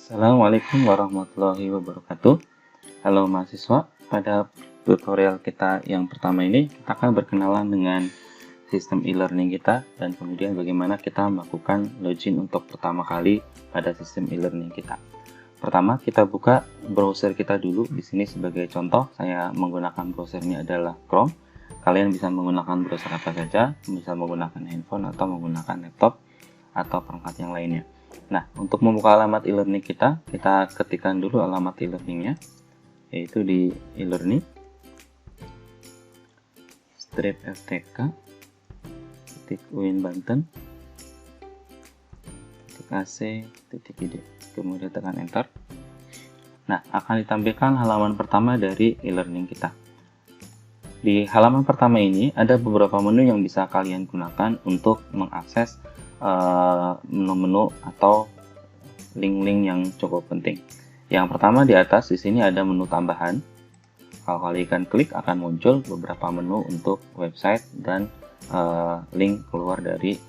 Assalamualaikum warahmatullahi wabarakatuh. Halo mahasiswa, pada tutorial kita yang pertama ini kita akan berkenalan dengan sistem e-learning kita dan kemudian bagaimana kita melakukan login untuk pertama kali pada sistem e-learning kita. Pertama, kita buka browser kita dulu. Di sini sebagai contoh, saya menggunakan browsernya adalah Chrome. Kalian bisa menggunakan browser apa saja, bisa menggunakan handphone atau menggunakan laptop atau perangkat yang lainnya. Nah, untuk membuka alamat e-learning kita ketikkan dulu alamat e-learningnya, yaitu di e-learning /ftk.uin.banten.ac.id, kemudian tekan enter. Nah, akan ditampilkan halaman pertama dari e-learning kita. Di halaman pertama ini ada beberapa menu yang bisa kalian gunakan untuk mengakses menu-menu atau link-link yang cukup penting. Yang pertama di atas di sini ada menu tambahan. Kalau kalian klik akan muncul beberapa menu untuk website dan link keluar dari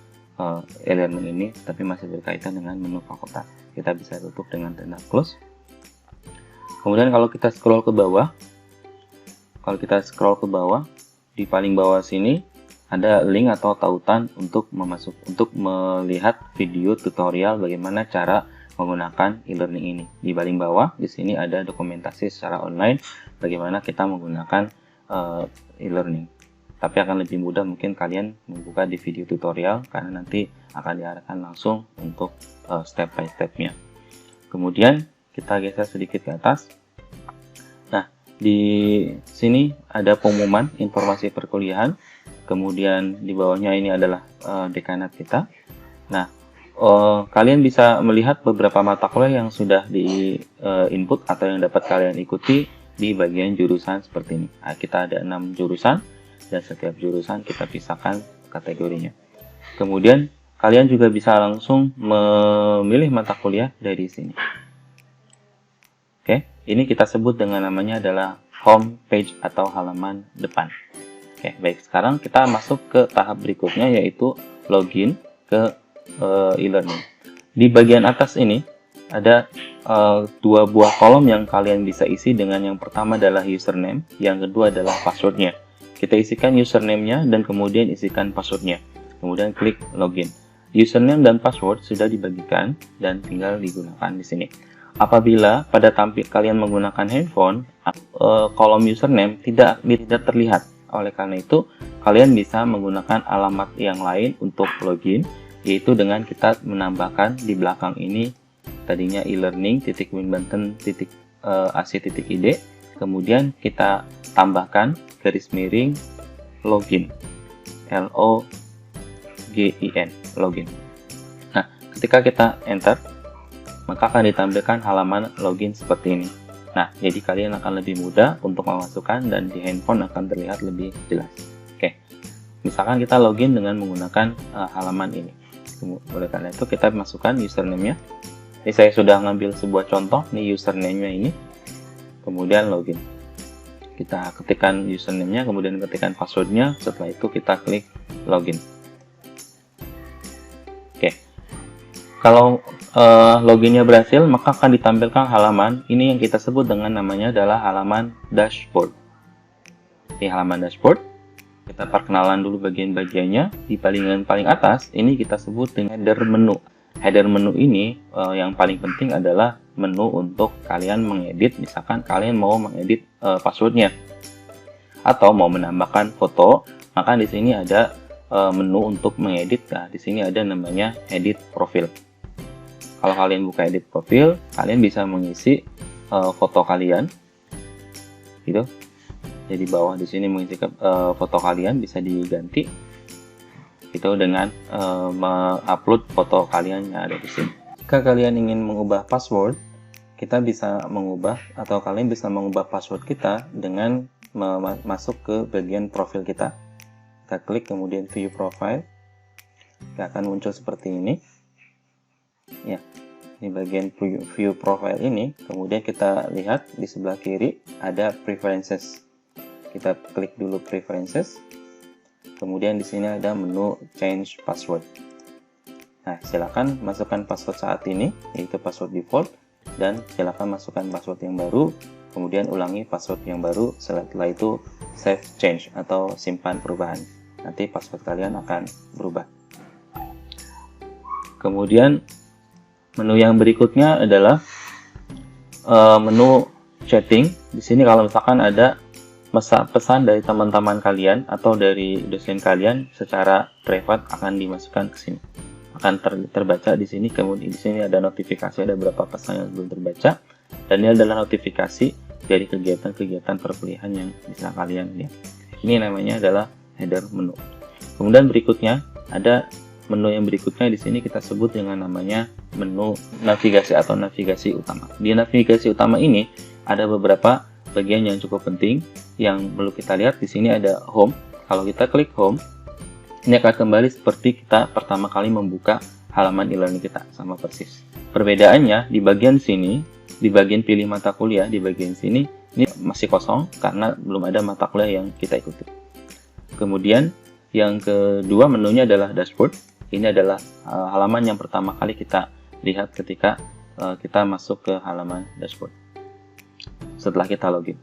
e-learning ini, tapi masih berkaitan dengan menu fakultas. Kita bisa tutup dengan tanda close. Kemudian kalau kita scroll ke bawah, di paling bawah sini ada link atau tautan untuk melihat video tutorial bagaimana cara menggunakan e-learning ini. Di paling bawah di sini ada dokumentasi secara online bagaimana kita menggunakan e-learning. Tapi akan lebih mudah mungkin kalian membuka di video tutorial karena nanti akan diarahkan langsung untuk step by stepnya. Kemudian kita geser sedikit ke atas. Nah, di sini ada pengumuman informasi perkuliahan. Kemudian di bawahnya ini adalah dekanat kita. Nah, kalian bisa melihat beberapa mata kuliah yang sudah di input atau yang dapat kalian ikuti di bagian jurusan seperti ini. Nah, kita ada 6 jurusan dan setiap jurusan kita pisahkan kategorinya. Kemudian kalian juga bisa langsung memilih mata kuliah dari sini. Oke, ini kita sebut dengan namanya adalah home page atau halaman depan. Oke, baik. Sekarang kita masuk ke tahap berikutnya, yaitu login ke e-learning. Di bagian atas ini ada dua buah kolom yang kalian bisa isi dengan yang pertama adalah username, yang kedua adalah passwordnya. Kita isikan username-nya dan kemudian isikan passwordnya. Kemudian klik login. Username dan password sudah dibagikan dan tinggal digunakan di sini. Apabila pada kalian menggunakan handphone, kolom username tidak terlihat. Oleh karena itu, kalian bisa menggunakan alamat yang lain untuk login, yaitu dengan kita menambahkan di belakang ini tadinya e-learning.winbanten.ac.id, kemudian kita tambahkan garis miring login, LOGIN, login. Nah, ketika kita enter, maka akan ditampilkan halaman login seperti ini. Nah, jadi kalian akan lebih mudah untuk memasukkan dan di handphone akan terlihat lebih jelas. Oke, misalkan kita login dengan menggunakan halaman ini. Oleh karena itu kita masukkan username-nya. Ini saya sudah ngambil sebuah contoh, nih username-nya ini. Kemudian login. Kita ketikkan username-nya, kemudian ketikkan password-nya. Setelah itu kita klik login. Oke. Kalau loginnya berhasil, maka akan ditampilkan halaman ini yang kita sebut dengan namanya adalah halaman dashboard. Di halaman dashboard, kita perkenalan dulu bagian-bagiannya. Di paling atas, ini kita sebut dengan header menu. Header menu ini yang paling penting adalah menu untuk kalian mengedit, misalkan kalian mau mengedit passwordnya atau mau menambahkan foto, maka di sini ada menu untuk mengedit. Nah, di sini ada namanya edit profil. Kalau kalian buka edit profil, kalian bisa mengisi foto kalian, gitu. Jadi bawah di sini mengisi foto kalian bisa diganti, itu dengan mengupload foto kalian yang ada di sini. Jika kalian ingin mengubah password, kita bisa mengubah atau kalian bisa mengubah password kita dengan masuk ke bagian profil kita. Kita klik kemudian view profile, akan muncul seperti ini. Ya, di bagian view profile ini, kemudian kita lihat di sebelah kiri ada preferences. Kita klik dulu preferences. Kemudian di sini ada menu change password. Nah, silakan masukkan password saat ini, yaitu password default. dan silakan masukkan password yang baru, kemudian ulangi password yang baru, setelah itu save change atau simpan perubahan. Nanti password kalian akan berubah. Kemudian menu yang berikutnya adalah menu chatting. Di sini kalau misalkan ada pesan dari teman-teman kalian atau dari dosen kalian secara private akan dimasukkan ke sini. Akan terbaca di sini. Kemudian di sini ada notifikasi, ada beberapa pesan yang belum terbaca, dan ini adalah notifikasi dari kegiatan-kegiatan perkuliahan yang bisa kalian lihat. Ini namanya adalah header menu. Kemudian berikutnya ada menu yang berikutnya, di sini kita sebut dengan namanya menu navigasi atau navigasi utama. Di navigasi utama ini ada beberapa bagian yang cukup penting yang perlu kita lihat. Di sini ada home. Kalau kita klik home, ini akan kembali seperti kita pertama kali membuka halaman e-learning kita, sama persis. Perbedaannya di bagian sini, di bagian pilih mata kuliah, di bagian sini ini masih kosong karena belum ada mata kuliah yang kita ikuti. Kemudian yang kedua menunya adalah dashboard. Ini adalah halaman yang pertama kali kita lihat ketika kita masuk ke halaman dashboard setelah kita login.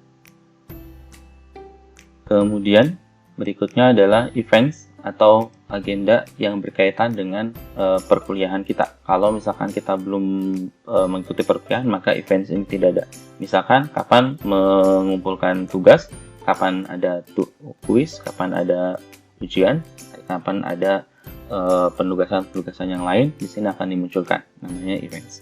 Kemudian berikutnya adalah events atau agenda yang berkaitan dengan perkuliahan kita. Kalau misalkan kita belum mengikuti perkuliahan, maka events ini tidak ada. Misalkan kapan mengumpulkan tugas, kapan ada kuis, kapan ada ujian, kapan ada penugasan-penugasan yang lain, di sini akan dimunculkan, namanya events.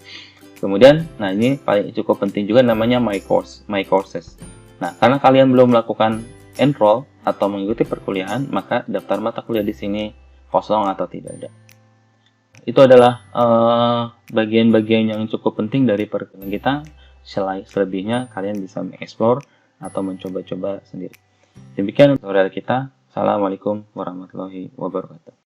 Kemudian, nah ini paling cukup penting juga, namanya my courses. Nah, karena kalian belum melakukan enroll atau mengikuti perkuliahan, maka daftar mata kuliah di sini kosong atau tidak ada. Itu adalah bagian-bagian yang cukup penting dari perkuliahan kita. Selebihnya kalian bisa mengeksplor atau mencoba-coba sendiri. Demikian tutorial kita. Assalamualaikum warahmatullahi wabarakatuh.